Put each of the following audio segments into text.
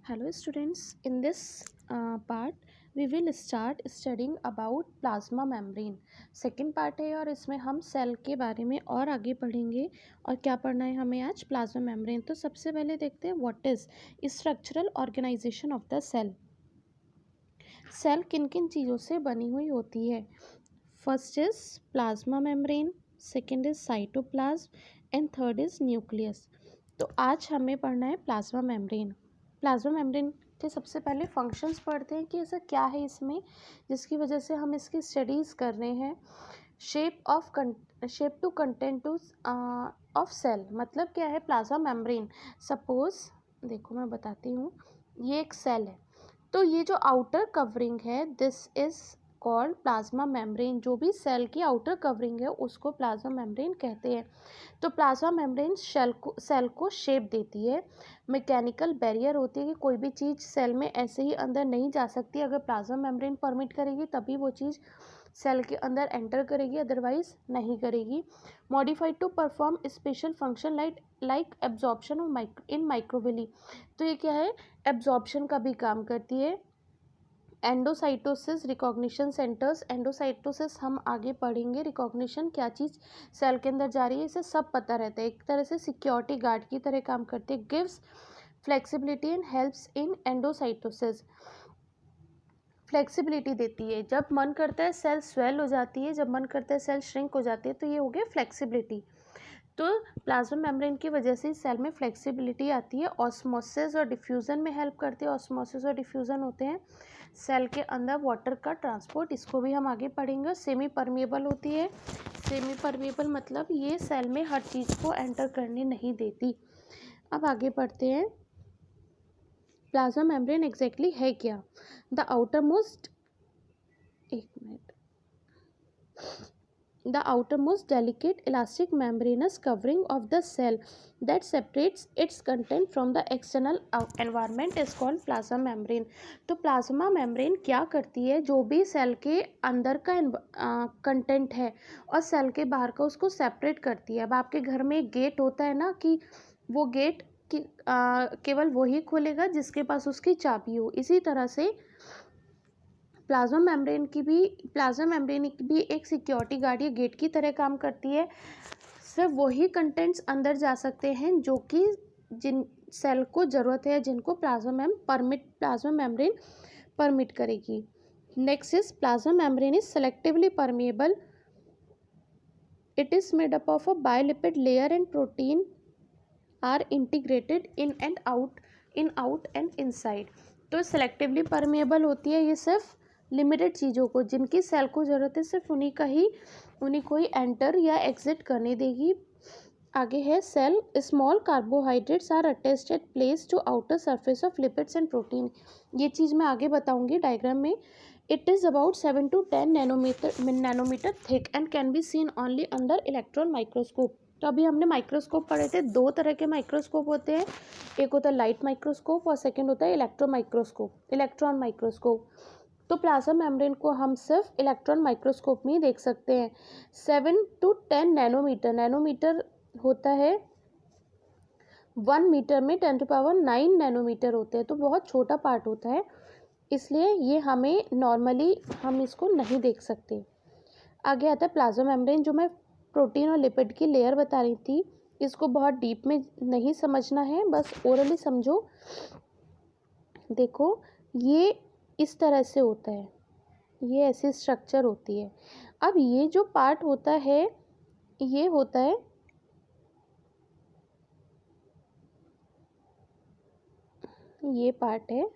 Hello students, in this part we will start studying about plasma membrane. Second part है और इसमें हम cell के बारे में और आगे पढ़ेंगे। और क्या पढ़ना है हमें आज? Plasma membrane. तो सबसे पहले देखते हैं what is structural organisation of the cell. Cell किन किन चीज़ों से बनी हुई होती है? First is plasma membrane, second is cytoplasm and third is nucleus. तो आज हमें पढ़ना है प्लाज्मा मेम्ब्रेन। प्लाज्मा मेम्ब्रेन के सबसे पहले फंक्शंस पढ़ते हैं कि ऐसा क्या है इसमें जिसकी वजह से हम इसकी स्टडीज़ कर रहे हैं। Shape to content to of cell, मतलब क्या है प्लाज्मा मेम्ब्रेन। सपोज देखो मैं बताती हूँ, ये एक सेल है तो ये जो आउटर कवरिंग है this is called plasma membrane. जो भी सेल की आउटर कवरिंग है उसको प्लाज्मा मेम्ब्रेन कहते हैं। तो प्लाज्मा मेम्ब्रेन सेल को शेप देती है। मैकेनिकल बैरियर होती है कि कोई भी चीज़ सेल में ऐसे ही अंदर नहीं जा सकती, अगर प्लाज्मा मेम्ब्रेन परमिट करेगी तभी वो चीज़ सेल के अंदर एंटर करेगी, अदरवाइज नहीं करेगी। Modified to perform special function like absorption in microvilli. तो ये क्या है? एब्जॉर्प्शन का भी काम करती है। एंडोसाइटोसिस रिकॉग्निशन सेंटर्स, एंडोसाइटोसिस हम आगे पढ़ेंगे। रिकॉग्निशन क्या चीज़ सेल के अंदर जा रही है इसे सब पता रहता है, एक तरह से सिक्योरिटी गार्ड की तरह काम करते हैं। Gives flexibility and helps in endocytosis, flexibility देती है। जब मन करता है सेल स्वेल हो जाती है, जब मन करता है सेल श्रिंक हो जाती है, तो ये हो गया फ्लेक्सिबिलिटी। तो प्लाज्मा मेम्ब्रेन की वजह से सेल में फ्लेक्सिबिलिटी आती है। ऑस्मोसिस और डिफ्यूज़न में हेल्प करती है। ऑस्मोसिस और डिफ्यूज़न होते हैं सेल के अंदर वाटर का ट्रांसपोर्ट, इसको भी हम आगे पढ़ेंगे। सेमी परमिएबल होती है। सेमी परमिएबल मतलब ये सेल में हर चीज़ को एंटर करने नहीं देती। अब आगे पढ़ते हैं प्लाज्मा मेम्ब्रेन एग्जैक्टली है क्या। द आउटर मोस्ट, एक minute, the outermost delicate elastic membranous covering of the cell that separates its content from the external environment is called plasma membrane। तो प्लाज्मा मेम्ब्रेन क्या करती है? जो भी सेल के अंदर का कंटेंट है और सेल के बाहर का उसको सेपरेट करती है। अब आपके घर में एक गेट होता है ना कि वो गेट केवल वही खोलेगा जिसके पास उसकी चाबी हो, इसी तरह से प्लाज्मा मेम्ब्रेन की भी एक सिक्योरिटी गार्ड या गेट की तरह काम करती है। सिर्फ वही कंटेंट्स अंदर जा सकते हैं जो कि जिन सेल को ज़रूरत है, जिनको प्लाज्मा मेम्ब्रेन परमिट करेगी। Next is plasma membrane is selectively permeable. It is made up of a biolipid layer and protein are integrated in out and inside. तो सेलेक्टिवली परमिएबल होती है, ये सिर्फ लिमिटेड चीज़ों को, जिनकी सेल को ज़रूरत है सिर्फ उन्हीं को ही एंटर या एग्जिट करने देगी। आगे है cell small carbohydrates are attached at place to outer surface of lipids and protein. ये चीज़ मैं आगे बताऊंगी डायग्राम में। It is about 7 to 10 nanometre thick and can be seen only under electron microscope. तो अभी हमने माइक्रोस्कोप पढ़े थे, दो तरह के माइक्रोस्कोप होते हैं, एक होता है लाइट माइक्रोस्कोप और सेकेंड होता है इलेक्ट्रॉन माइक्रोस्कोप। तो प्लाज्मा मेम्ब्रेन को हम सिर्फ इलेक्ट्रॉन माइक्रोस्कोप में ही देख सकते हैं। 7 to 10 नैनोमीटर होता है, 1 मीटर में 10⁹ नैनोमीटर होते हैं, तो बहुत छोटा पार्ट होता है, इसलिए ये हमें नॉर्मली हम इसको नहीं देख सकते। आगे आता है प्लाज्मा मेम्ब्रेन, जो मैं प्रोटीन और लिपिड की लेयर बता रही थी, इसको बहुत डीप में नहीं समझना है, बस ओरली समझो। देखो ये इस तरह से होता है, ये ऐसी स्ट्रक्चर होती है। अब ये जो पार्ट होता है ये होता है, ये पार्ट है,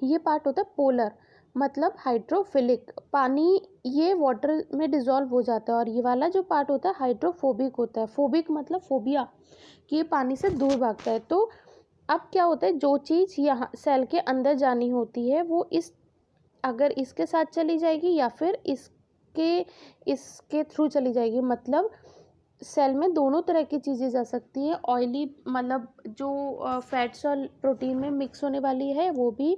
ये पार्ट होता है पोलर, मतलब हाइड्रोफिलिक, पानी ये वाटर में डिज़ोल्व हो जाता है। और ये वाला जो पार्ट होता है हाइड्रोफोबिक होता है। फोबिक मतलब फोबिया, कि ये पानी से दूर भागता है। तो अब क्या होता है, जो चीज़ यहाँ सेल के अंदर जानी होती है वो अगर इसके साथ चली जाएगी या फिर इसके थ्रू चली जाएगी, मतलब सेल में दोनों तरह की चीज़ें जा सकती है। ऑयली मतलब जो फैट्स और प्रोटीन में मिक्स होने वाली है वो भी,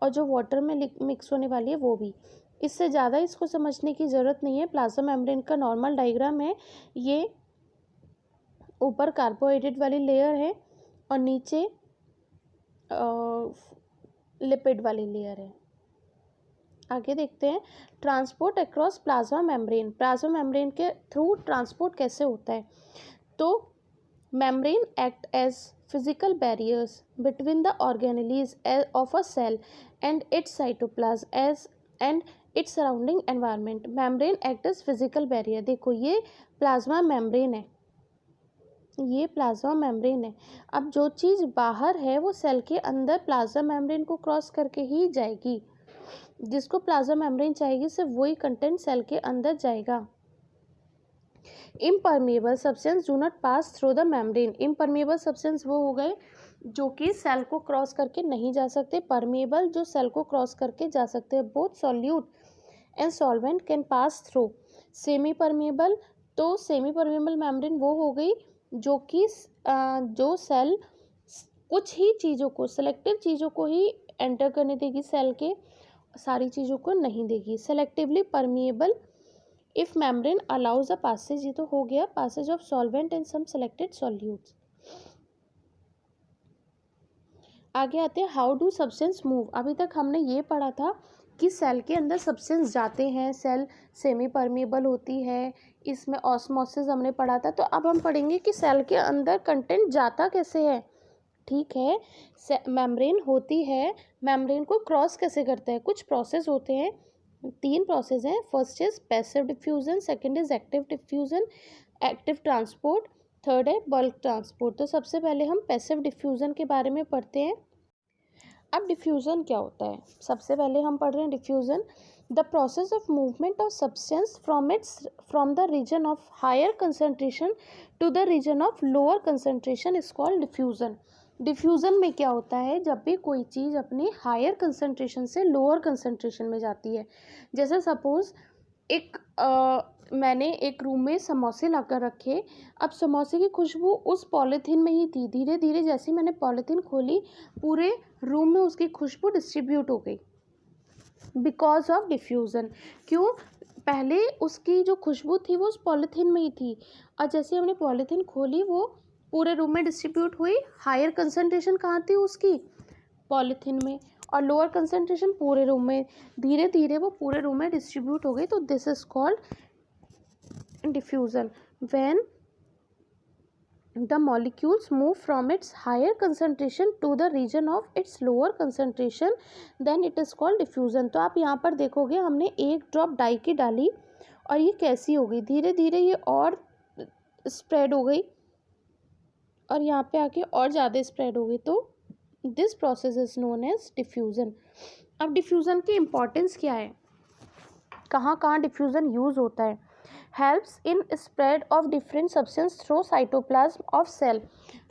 और जो वाटर में मिक्स होने वाली है वो भी। इससे ज़्यादा इसको समझने की ज़रूरत नहीं है। प्लाज्मा मेम्ब्रेन का नॉर्मल डायग्राम है ये, ऊपर कार्बोहाइड्रेट वाली लेयर है और नीचे लिपिड वाली लेयर है। आगे देखते हैं transport across plasma membrane. Plasma membrane के थ्रू ट्रांसपोर्ट कैसे होता है? तो membrane act as physical barriers between the organelles of a cell and its cytoplasm as and its surrounding environment. membrane act as physical barrier। देखो ये plasma membrane है, ये plasma membrane है। अब जो चीज़ बाहर है वो सेल के अंदर प्लाज्मा मेम्ब्रेन को क्रॉस करके ही जाएगी। जिसको प्लाज्मा मेम्ब्रेन चाहिए सिर्फ वही कंटेंट सेल के अंदर जाएगा। Impermeable substance do not pass through the membrane. Impermeable substance वो हो गए जो कि सेल को क्रॉस करके नहीं जा सकते, परमेबल जो सेल को क्रॉस करके जा सकते हैं। Both solute and solvent can pass through. Semi permeable, तो सेमी परमेबल मेम्ब्रेन वो हो गई जो कि जो सेल कुछ ही चीज़ों को, सेलेक्टिव चीज़ों को ही एंटर करने देगी, सेल के सारी चीज़ों को नहीं देगी। Selectively permeable if membrane allows a passage, ये तो हो गया passage of solvent and some selected solutes. आगे आते हैं हाउ डू सब्सटेंस मूव। अभी तक हमने ये पढ़ा था कि सेल के अंदर सब्सटेंस जाते हैं, सेल सेमी परमेबल होती है, इसमें ऑस्मोसिस हमने पढ़ा था। तो अब हम पढ़ेंगे कि सेल के अंदर कंटेंट जाता कैसे है। ठीक है, मेम्ब्रेन होती है, मेम्ब्रेन को क्रॉस कैसे करता है? कुछ प्रोसेस होते हैं, 3 प्रोसेस हैं। First is passive diffusion, second is active diffusion, active transport, third है बल्क ट्रांसपोर्ट। तो सबसे पहले हम पैसिव डिफ्यूजन के बारे में पढ़ते हैं। अब डिफ्यूज़न क्या होता है? सबसे पहले हम पढ़ रहे हैं diffusion, the process of movement of substance from the region of higher concentration to the region of lower concentration is called diffusion. Diffusion में क्या होता है? जब भी कोई चीज़ अपनी हायर कंसनट्रेशन से लोअर कंसनट्रेशन में जाती है। जैसे सपोज़ मैंने एक रूम में समोसे लाकर रखे, अब समोसे की खुशबू उस पॉलीथीन में ही थी, धीरे धीरे जैसे मैंने पॉलीथीन खोली पूरे रूम में उसकी खुशबू डिस्ट्रीब्यूट हो गई बिकॉज ऑफ डिफ्यूज़न। क्यों? पहले उसकी जो खुशबू थी वो उस पॉलीथीन में ही थी, और जैसे हमने पॉलीथीन खोली वो पूरे रूम में डिस्ट्रीब्यूट हुई। हायर कंसनट्रेशन कहाँ थी उसकी? पॉलीथीन में, और लोअर कंसनट्रेशन पूरे रूम में, धीरे धीरे वो पूरे रूम में डिस्ट्रीब्यूट हो गई। तो this is called diffusion. When the molecules move from its higher concentration to the region of its lower concentration then it is called diffusion। तो आप यहाँ पर देखोगे हमने एक ड्रॉप डाई की डाली और ये कैसी हो गई, धीरे धीरे ये और स्प्रेड हो गई और यहाँ पे आके और ज़्यादा स्प्रेड हो गई। तो this process is known as diffusion. अब डिफ्यूज़न की इम्पोर्टेंस क्या है, कहाँ कहाँ डिफ्यूज़न यूज़ होता है? Helps in spread of different substance through cytoplasm of cell.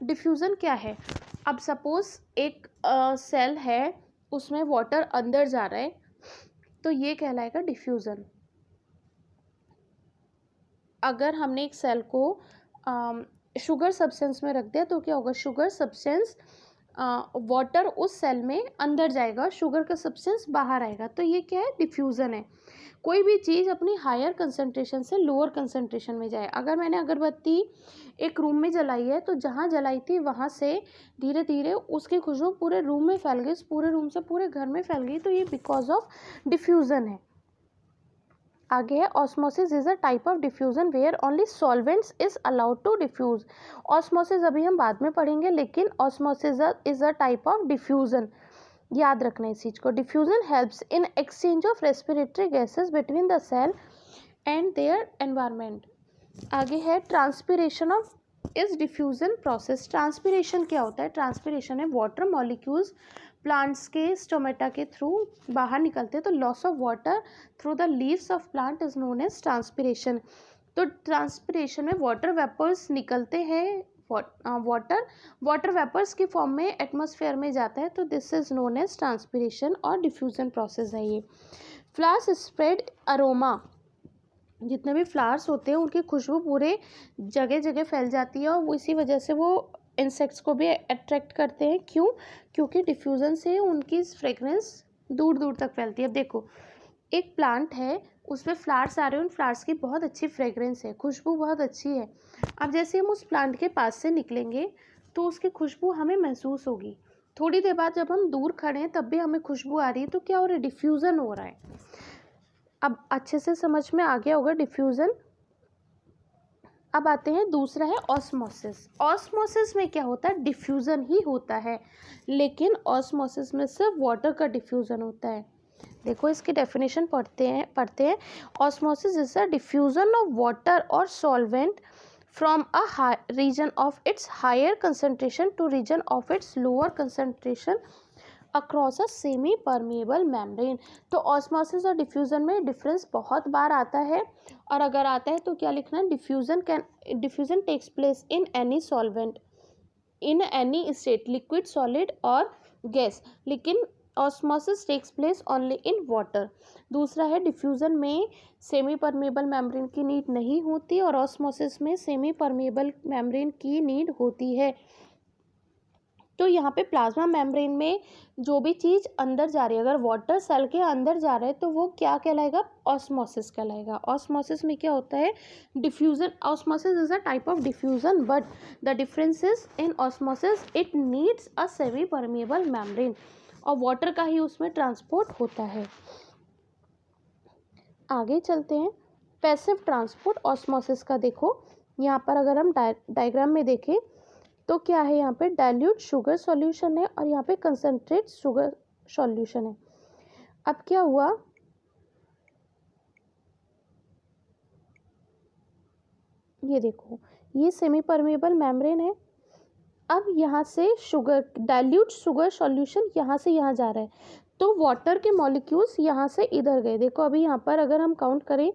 Diffusion क्या है? अब सपोज एक सेल है, उसमें वाटर अंदर जा रहा है, तो ये कहलाएगा डिफ्यूज़न। अगर हमने एक सेल को शुगर सब्सटेंस में रख दिया तो क्या होगा? शुगर सब्सटेंस वाटर उस सेल में अंदर जाएगा, शुगर का सब्सटेंस बाहर आएगा। तो ये क्या है? डिफ्यूज़न है। कोई भी चीज़ अपनी हायर कंसनट्रेशन से लोअर कंसनट्रेशन में जाए। अगर मैंने अगरबत्ती एक रूम में जलाई है तो जहाँ जलाई थी वहाँ से धीरे धीरे उसकी खुशबू पूरे रूम में फैल गई, पूरे रूम से पूरे घर में फैल गई। तो ये बिकॉज ऑफ डिफ्यूज़न है। आगे है osmosis is a type of diffusion where only solvents is allowed to diffuse. Osmosis अभी हम बाद में पढ़ेंगे, लेकिन osmosis is a type of diffusion, याद रखना इस चीज़ को। Diffusion helps in exchange of respiratory gases between the cell and their environment. आगे है ट्रांसपिरेशन ऑफ इस डिफ्यूज़न प्रोसेस। ट्रांसपिरेशन क्या होता है? ट्रांसपिरेशन है वाटर मॉलिक्यूल्स प्लांट्स के स्टोमेटा के थ्रू बाहर निकलते हैं, तो loss of water through the leaves of plant is known as transpiration. तो ट्रांसपिरेशन में वाटर वेपर्स निकलते हैं, वाटर वेपर्स की फॉर्म में एटमॉस्फेयर में जाता है, तो this is known as transpiration और डिफ्यूज़न प्रोसेस है ये। फ्लावर्स स्प्रेड अरोमा, जितने भी फ्लावर्स होते हैं उनकी खुशबू पूरे जगह जगह फैल जाती है और इसी वजह से वो इंसेक्ट्स को भी अट्रैक्ट करते हैं। क्यों? क्योंकि डिफ्यूज़न से उनकी फ्रेगरेंस दूर दूर तक फैलती है। अब देखो एक प्लांट है, उसमें फ्लावर्स आ रहे हैं, उन फ्लावर्स की बहुत अच्छी फ्रेगरेंस है, खुशबू बहुत अच्छी है। अब जैसे हम उस प्लांट के पास से निकलेंगे तो उसकी खुशबू हमें महसूस होगी। थोड़ी देर बाद जब हम दूर खड़े हैं तब भी हमें खुशबू आ रही है, तो क्या हो रहा है, डिफ्यूज़न हो रहा है। अब अच्छे से समझ में आ गया होगा डिफ्यूज़न। अब आते हैं, दूसरा है ऑस्मोसिस। ऑस्मोसिस में क्या होता है, डिफ्यूज़न ही होता है, लेकिन ऑस्मोसिस में सिर्फ वाटर का डिफ्यूज़न होता है। देखो इसकी डेफिनेशन पढ़ते हैं। Osmosis is a diffusion of water और solvent from a region of its higher concentration to region of its lower concentration across a semi permeable membrane. तो ऑस्मोसिस और डिफ्यूज़न में डिफरेंस बहुत बार आता है, और अगर आता है तो क्या लिखना है, diffusion takes place in any solvent in any state, liquid, solid और गैस, लेकिन osmosis takes place only in water. दूसरा है, डिफ्यूज़न में सेमी परमेबल मेम्ब्रेन की नीड नहीं होती और ऑस्मोसिस में सेमी परमेबल मेम्ब्रेन की नीड होती है। तो यहाँ पे प्लाज्मा मेम्ब्रेन में जो भी चीज़ अंदर जा रही है, अगर वाटर सेल के अंदर जा रहा है तो वो क्या कहलाएगा, ऑस्मोसिस कहलाएगा। ऑस्मोसिस में क्या होता है, diffusion. Osmosis is a type of diffusion, but the difference is in osmosis it needs a semi permeable membrane, और वाटर का ही उसमें ट्रांसपोर्ट होता है। आगे चलते हैं, पैसिव ट्रांसपोर्ट ऑस्मोसिस का। देखो यहाँ पर अगर हम डायग्राम में देखें तो क्या है, यहाँ पे डाइल्यूट शुगर सॉल्यूशन है और यहाँ पे कंसंट्रेट शुगर सॉल्यूशन है। अब क्या हुआ, ये देखो ये सेमी परमेबल मेम्ब्रेन है। अब यहाँ से शुगर, डाइल्यूट शुगर सॉल्यूशन यहाँ से यहाँ जा रहा है, तो वाटर के मॉलिक्यूल्स यहाँ से इधर गए। देखो अभी यहाँ पर अगर हम काउंट करें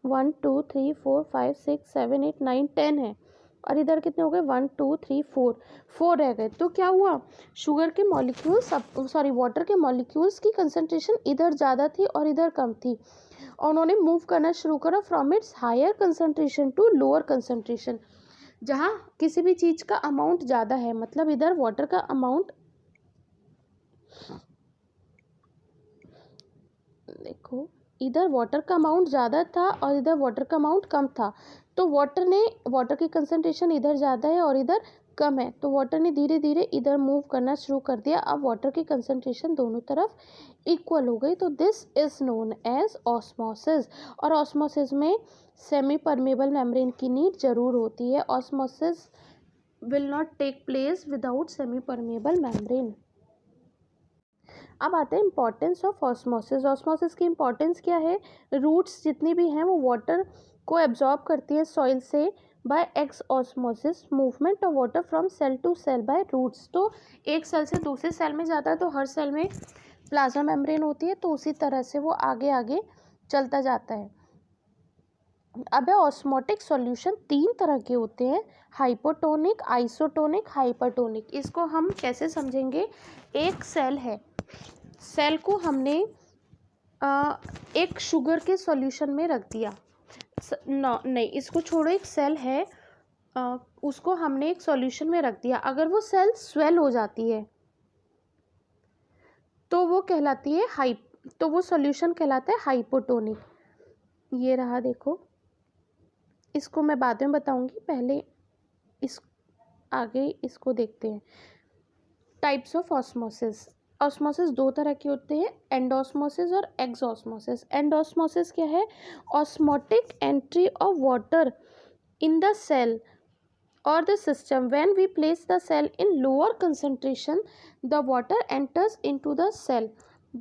1 2 3 4 5 6 7 8 9 10 है, और इधर कितने हो गए, 1 2 3 4 रह गए। तो क्या हुआ, शुगर के मॉलिक्यूल्स, सॉरी वाटर के मॉलिक्यूल्स की कंसंट्रेशन इधर ज़्यादा थी और इधर कम थी, और उन्होंने मूव करना शुरू करा from its higher concentration to lower concentration. जहाँ किसी भी चीज़ का अमाउंट ज़्यादा है, मतलब इधर वाटर का अमाउंट, देखो इधर वाटर का अमाउंट ज़्यादा था और इधर वाटर का अमाउंट कम था, तो वाटर की कंसंट्रेशन इधर ज़्यादा है और इधर कम है, तो वाटर ने धीरे धीरे इधर मूव करना शुरू कर दिया। अब वाटर की कंसंट्रेशन दोनों तरफ इक्वल हो गई, तो this is known as osmosis. और ऑस्मोसिस में सेमी परमेबल मेम्ब्रेन की नीड जरूर होती है। Osmosis will not take place without semi permeable membrane. अब आते हैं इंपॉर्टेंस ऑफ ऑस्मोसिस। ऑस्मोसिस की इंपॉर्टेंस क्या है, रूट्स जितनी भी हैं वो वाटर को एब्जॉर्ब करती है सॉइल से by ex osmosis, movement of water from cell to cell by roots. तो एक सेल से दूसरे सेल में जाता है, तो हर सेल में प्लाज्मा मेम्ब्रेन होती है, तो उसी तरह से वो आगे आगे चलता जाता है। अब ऑस्मोटिक सॉल्यूशन 3 तरह के होते हैं, हाइपोटोनिक, आइसोटोनिक, हाइपरटोनिक। इसको हम कैसे समझेंगे, एक सेल है, सेल को हमने एक शुगर के सॉल्यूशन में रख दिया, नहीं इसको छोड़ो, एक सेल है, उसको हमने एक सॉल्यूशन में रख दिया, अगर वो सेल स्वेल हो जाती है तो वो कहलाती है तो वो सॉल्यूशन कहलाता है हाइपोटोनिक। ये रहा, देखो इसको मैं बाद में बताऊंगी, पहले आगे इसको देखते हैं। Types of osmosis. ऑस्मोसिस 2 तरह के होते हैं, एंडोस्मोसिस और एक्सोस्मोसिस। एंडोस्मोसिस क्या है, osmotic entry of water in the cell or the system. When we place the cell in lower concentration, the water enters into the cell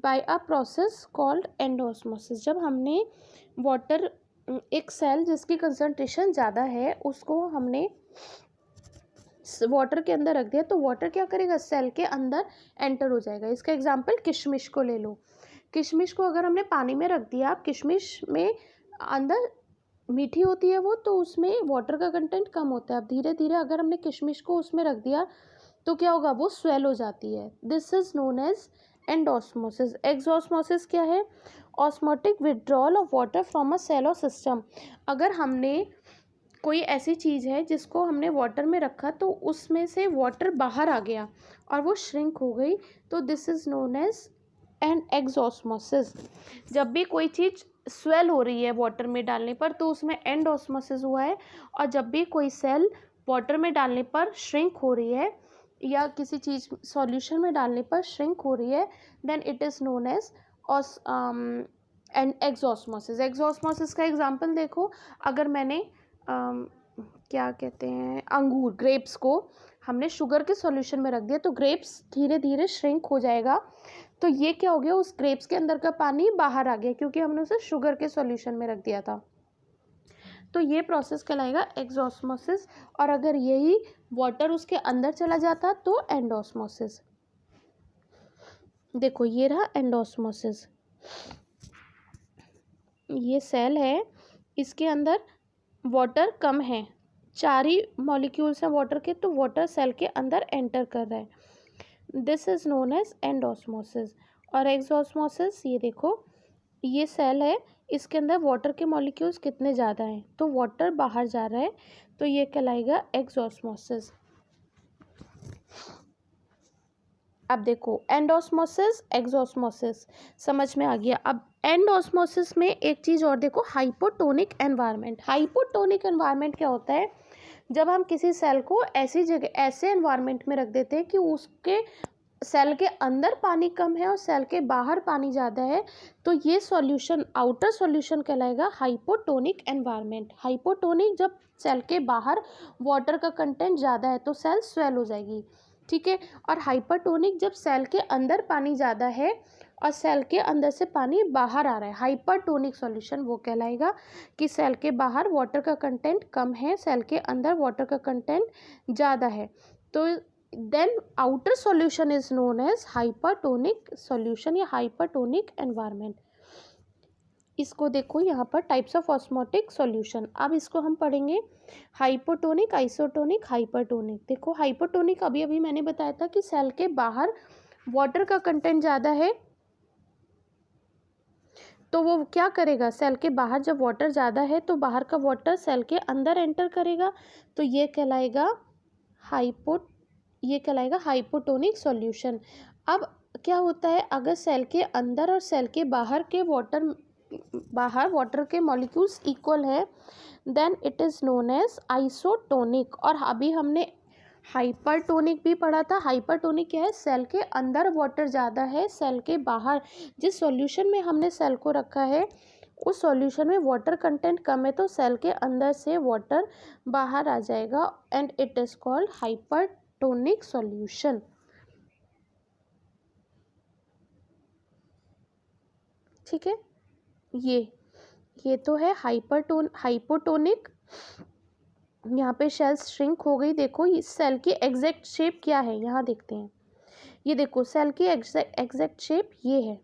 by a process called endosmosis. जब हमने water, एक cell जिसकी concentration ज़्यादा है उसको हमने water के अंदर रख दिया, तो वाटर क्या करेगा, सेल के अंदर एंटर हो जाएगा। इसका एग्जांपल किशमिश को ले लो। किशमिश को अगर हमने पानी में रख दिया, किशमिश में अंदर मीठी होती है वो, तो उसमें वाटर का कंटेंट कम होता है। अब धीरे धीरे अगर हमने किशमिश को उसमें रख दिया तो क्या होगा, वो स्वेल हो जाती है। This is known as endosmosis. Exosmosis क्या है, osmotic withdrawal of water from a cell और सिस्टम। अगर हमने कोई ऐसी चीज़ है जिसको हमने वाटर में रखा, तो उसमें से वाटर बाहर आ गया और वो श्रिंक हो गई, तो this is known as an exosmosis. जब भी कोई चीज़ स्वेल हो रही है वाटर में डालने पर, तो उसमें एंड ऑस्मोसिस हुआ है। और जब भी कोई सेल वाटर में डालने पर श्रिंक हो रही है या किसी चीज़ सॉल्यूशन में डालने पर श्रिंक हो रही है, then it is known as and exosmosis. Exosmosis का एग्जांपल देखो, अगर मैंने क्या कहते हैं, अंगूर, ग्रेप्स को हमने शुगर के सॉल्यूशन में रख दिया तो ग्रेप्स धीरे धीरे श्रिंक हो जाएगा। तो ये क्या हो गया, उस ग्रेप्स के अंदर का पानी बाहर आ गया क्योंकि हमने उसे शुगर के सॉल्यूशन में रख दिया था। तो ये प्रोसेस कहलाएगा एक्सऑस्मोसिस। और अगर यही वाटर उसके अंदर चला जाता तो एंडोस्मोसिस। देखो ये रहा एंडोस्मोसिस, ये सेल है, इसके अंदर वाटर कम है, 4 ही मॉलिक्यूल्स हैं वाटर के, तो वाटर सेल के अंदर एंटर कर रहा है। This is known as endosmosis. और एक्सऑस्मोसिस, ये देखो ये सेल है, इसके अंदर वाटर के मॉलिक्यूल्स कितने ज़्यादा हैं, तो वाटर बाहर जा रहा है, तो ये कहलाएगा एक्सऑस्मोसिस। अब देखो एंडोस्मोसिस, एक्सऑस्मोसिस समझ में आ गया। अब एंडोस्मोसिस में एक चीज़ और देखो, हाइपोटोनिक एनवायरनमेंट। हाइपोटोनिक एनवायरनमेंट क्या होता है, जब हम किसी सेल को ऐसी जगह, ऐसे एनवायरनमेंट में रख देते हैं कि उसके सेल के अंदर पानी कम है और सेल के बाहर पानी ज़्यादा है, तो ये सॉल्यूशन, आउटर सॉल्यूशन कहलाएगा हाइपोटोनिक एनवायरनमेंट। हाइपोटोनिक, जब सेल के बाहर वाटर का कंटेंट ज़्यादा है तो सेल स्वेल हो जाएगी, ठीक है। और हाइपरटोनिक, जब सेल के अंदर पानी ज़्यादा है और सेल के अंदर से पानी बाहर आ रहा है, हाइपरटोनिक सॉल्यूशन वो कहलाएगा कि सेल के बाहर वाटर का कंटेंट कम है, सेल के अंदर वाटर का कंटेंट ज़्यादा है। तो then outer solution is known as hypertonic solution या हाइपरटोनिक एनवायरनमेंट। इसको देखो यहाँ पर टाइप्स ऑफ ऑस्मोटिक सॉल्यूशन। अब इसको हम पढ़ेंगे हाइपोटोनिक, आइसोटोनिक, हाइपरटोनिक। देखो हाइपोटोनिक अभी अभी मैंने बताया था कि सेल के बाहर वाटर का कंटेंट ज़्यादा है, तो वो क्या करेगा, सेल के बाहर जब वाटर ज़्यादा है तो बाहर का वाटर सेल के अंदर एंटर करेगा, तो ये कहलाएगा हाइपोटोनिक सॉल्यूशन। अब क्या होता है, अगर सेल के अंदर और सेल के बाहर के वाटर के मॉलिक्यूल्स इक्वल है, then it is known as isotonic. और अभी हमने हाइपरटोनिक भी पढ़ा था। हाइपरटोनिक क्या है, सेल के अंदर वाटर ज़्यादा है, सेल के बाहर जिस सॉल्यूशन में हमने सेल को रखा है उस सॉल्यूशन में वाटर कंटेंट कम है, तो सेल के अंदर से वाटर बाहर आ जाएगा and it is called hypertonic solution, ठीक है। ये तो है हाइपोटोनिक। यहाँ पे सेल श्रिंक हो गई। देखो इस सेल की एग्जैक्ट शेप क्या है, यहाँ देखते हैं। ये देखो सेल की एग्जैक्ट शेप ये है,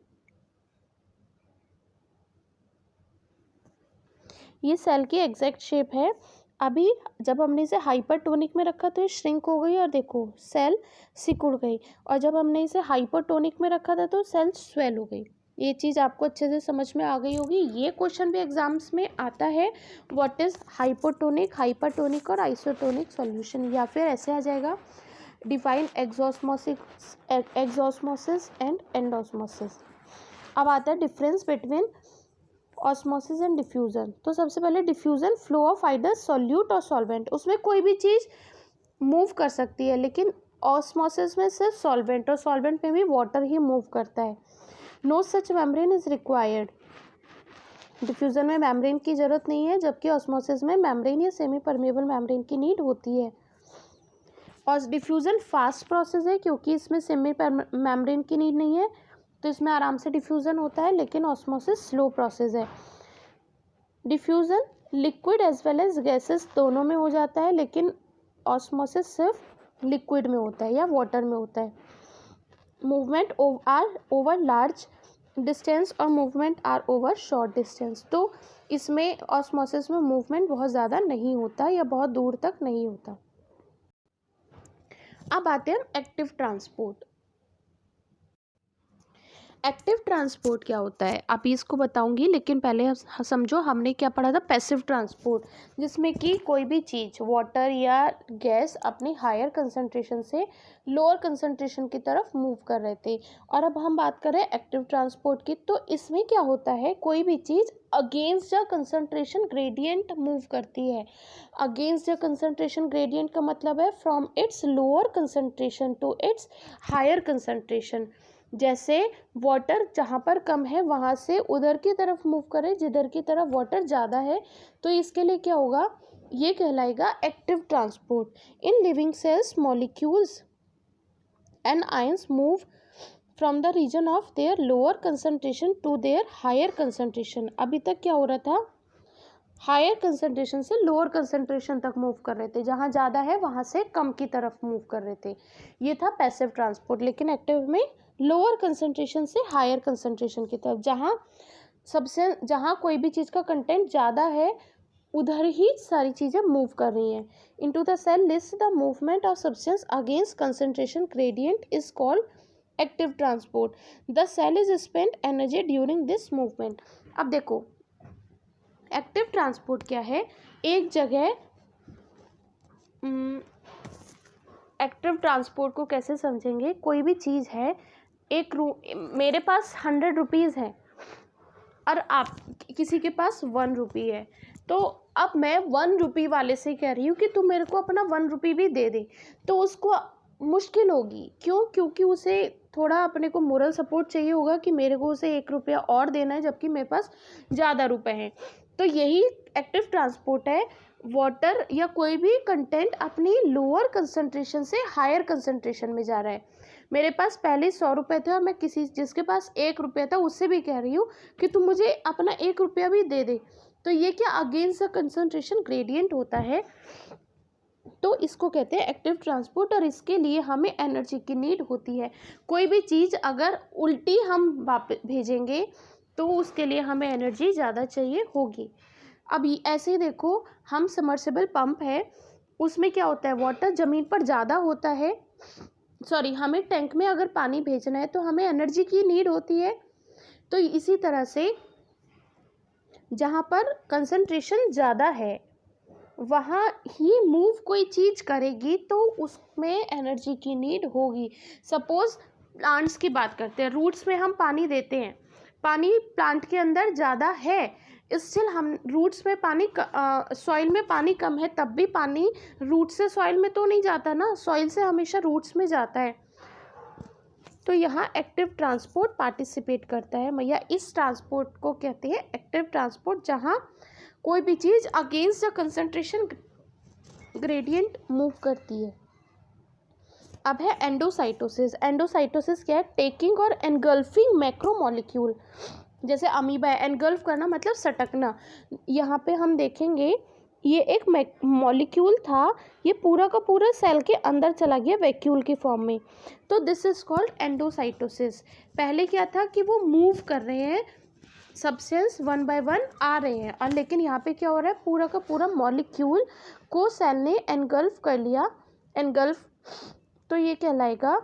ये सेल की एग्जैक्ट शेप है। अभी जब हमने इसे हाइपरटोनिक में रखा तो ये श्रिंक हो गई और देखो सेल सिकुड़ गई, और जब हमने इसे हाइपरटोनिक में रखा था तो सेल स्वेल हो गई। ये चीज़ आपको अच्छे से समझ में आ गई होगी। ये क्वेश्चन भी एग्जाम्स में आता है, व्हाट इज़ हाइपोटोनिक, हाइपरटोनिक और आइसोटोनिक सॉल्यूशन। या फिर ऐसे आ जाएगा, डिफाइन एक्सॉस्मोसिस एंड एंडोस्मोसिस। अब आता है difference between osmosis and diffusion. तो सबसे पहले diffusion, flow of either solute और सॉल्वेंट, उसमें कोई भी चीज़ मूव कर सकती है, लेकिन ऑस्मोसिस में सिर्फ सॉल्वेंट, और सॉल्वेंट में भी वाटर ही मूव करता है। No such membrane is required. Diffusion में मेम्ब्रेन की ज़रूरत नहीं है, जबकि ऑस्मोसिस में मेम्ब्रेन या सेमी परमेबल मेम्ब्रेन की नीड होती है। और डिफ्यूज़न फास्ट प्रोसेस है क्योंकि इसमें सेमी मेम्ब्रेन की नीड नहीं है, तो इसमें आराम से डिफ्यूज़न होता है, लेकिन ऑस्मोसिस स्लो प्रोसेस है। Diffusion liquid as well as gases दोनों में हो जाता है, लेकिन ऑस्मोसिस सिर्फ लिक्विड में होता है या वाटर में होता है। Movement are over large distance और movement are over short distance. तो इसमें ऑस्मोसिस में मूवमेंट बहुत ज़्यादा नहीं होता या बहुत दूर तक नहीं होता। अब आते हैं एक्टिव ट्रांसपोर्ट। एक्टिव ट्रांसपोर्ट क्या होता है अभी इसको बताऊंगी, लेकिन पहले समझो हमने क्या पढ़ा था, पैसिव ट्रांसपोर्ट, जिसमें कि कोई भी चीज़ वाटर या गैस अपनी हायर कंसंट्रेशन से लोअर कंसंट्रेशन की तरफ मूव कर रहे थे। और अब हम बात करें एक्टिव ट्रांसपोर्ट की, तो इसमें क्या होता है, कोई भी चीज़ against the concentration gradient move करती है। अगेंस्ट द कंसंट्रेशन ग्रेडियंट का मतलब है from its lower concentration to its higher concentration. जैसे वाटर जहाँ पर कम है वहाँ से उधर की तरफ मूव करे जिधर की तरफ वाटर ज़्यादा है, तो इसके लिए क्या होगा, ये कहलाएगा active transport. In living cells molecules and ions move from the region of their lower concentration to their higher concentration. अभी तक क्या हो रहा था, हायर कंसंट्रेशन से लोअर कंसंट्रेशन तक मूव कर रहे थे, जहाँ ज़्यादा है वहाँ से कम की तरफ मूव कर रहे थे, ये था पैसिव ट्रांसपोर्ट। लेकिन एक्टिव में लोअर कंसंट्रेशन से हायर कंसंट्रेशन की तरफ, जहाँ कोई भी चीज़ का कंटेंट ज़्यादा है उधर ही सारी चीज़ें मूव कर रही हैं। Into the cell list the movement of substance against concentration gradient is called active transport. The cell is spend energy during this movement. अब देखो एक्टिव ट्रांसपोर्ट क्या है, एक जगह एक्टिव ट्रांसपोर्ट को कैसे समझेंगे, कोई भी चीज़ है, मेरे पास 100 रुपीज़ है और आप किसी के पास 1 रुपी है, तो अब मैं 1 रुपी वाले से कह रही हूँ कि तू मेरे को अपना 1 रुपी भी दे दे, तो उसको मुश्किल होगी। क्यों? क्योंकि उसे थोड़ा अपने को मोरल सपोर्ट चाहिए होगा कि मेरे को उसे 1 रुपया और देना है जबकि मेरे पास ज़्यादा रुपए हैं। तो यही एक्टिव ट्रांसपोर्ट है। वाटर या कोई भी कंटेंट अपनी लोअर कंसंट्रेशन से हायर कंसंट्रेशन में जा रहा है। मेरे पास पहले 100 रुपये थे और मैं किसी जिसके पास 1 रुपया था उससे भी कह रही हूँ कि तू मुझे अपना 1 रुपया भी दे दे, तो ये क्या अगेंस्ट द कंसंट्रेशन ग्रेडियंट होता है। तो इसको कहते हैं एक्टिव ट्रांसपोर्ट, और इसके लिए हमें एनर्जी की नीड होती है। कोई भी चीज़ अगर उल्टी हम वापस भेजेंगे तो उसके लिए हमें एनर्जी ज़्यादा चाहिए होगी। अब ऐसे ही देखो, हम समर्सिबल पंप है, उसमें क्या होता है, वाटर ज़मीन पर ज़्यादा होता है, सॉरी हमें टैंक में अगर पानी भेजना है तो हमें एनर्जी की नीड होती है। तो इसी तरह से जहाँ पर कंसंट्रेशन ज़्यादा है वहाँ ही मूव कोई चीज़ करेगी तो उसमें एनर्जी की नीड होगी। सपोज़ प्लांट्स की बात करते हैं, रूट्स में हम पानी देते हैं, पानी प्लांट के अंदर ज़्यादा है, स्टिल हम रूट्स में पानी सॉइल में पानी कम है, तब भी पानी रूट से सॉइल में तो नहीं जाता ना, सॉइल से हमेशा रूट्स में जाता है। तो यहाँ एक्टिव ट्रांसपोर्ट पार्टिसिपेट करता है, या इस ट्रांसपोर्ट को कहते हैं एक्टिव ट्रांसपोर्ट, जहाँ कोई भी चीज़ against the concentration gradient move करती है। अब है एंडोसाइटोसिस। एंडोसाइटोसिस क्या है, टेकिंग और एनगल्फिंग मैक्रोमोलिक्यूल, जैसे अमीबा है, एनगल्फ करना मतलब सटकना। यहाँ पे हम देखेंगे ये एक मॉलिक्यूल था, ये पूरा का पूरा सेल के अंदर चला गया वैक्यूल की फॉर्म में, तो दिस इज कॉल्ड एंडोसाइटोसिस। पहले क्या था कि वो मूव कर रहे हैं, सब्सटेंस 1 बाय 1 आ रहे हैं, और लेकिन यहाँ पे क्या हो रहा है, पूरा का पूरा मॉलिक्यूल को सेल ने एनगल्फ कर लिया, एनगल्फ, तो ये कहलाएगा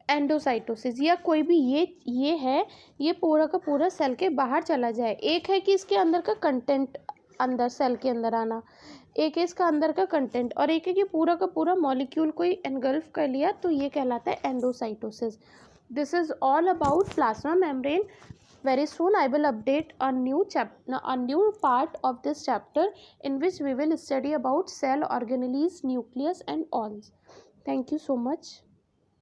एंडोसाइटोसिस। या कोई भी ये है, ये पूरा का पूरा सेल के बाहर चला जाए। एक है कि इसके अंदर का कंटेंट अंदर सेल के अंदर आना, एक है इसका अंदर का कंटेंट, और एक है कि पूरा का पूरा मॉलिक्यूल को एनगल्फ कर लिया, तो ये कहलाता है endocytosis. This is all about plasma membrane. Very soon I will update a new part of this chapter in which we will study about cell organelles, nucleus and all. Thank you so much.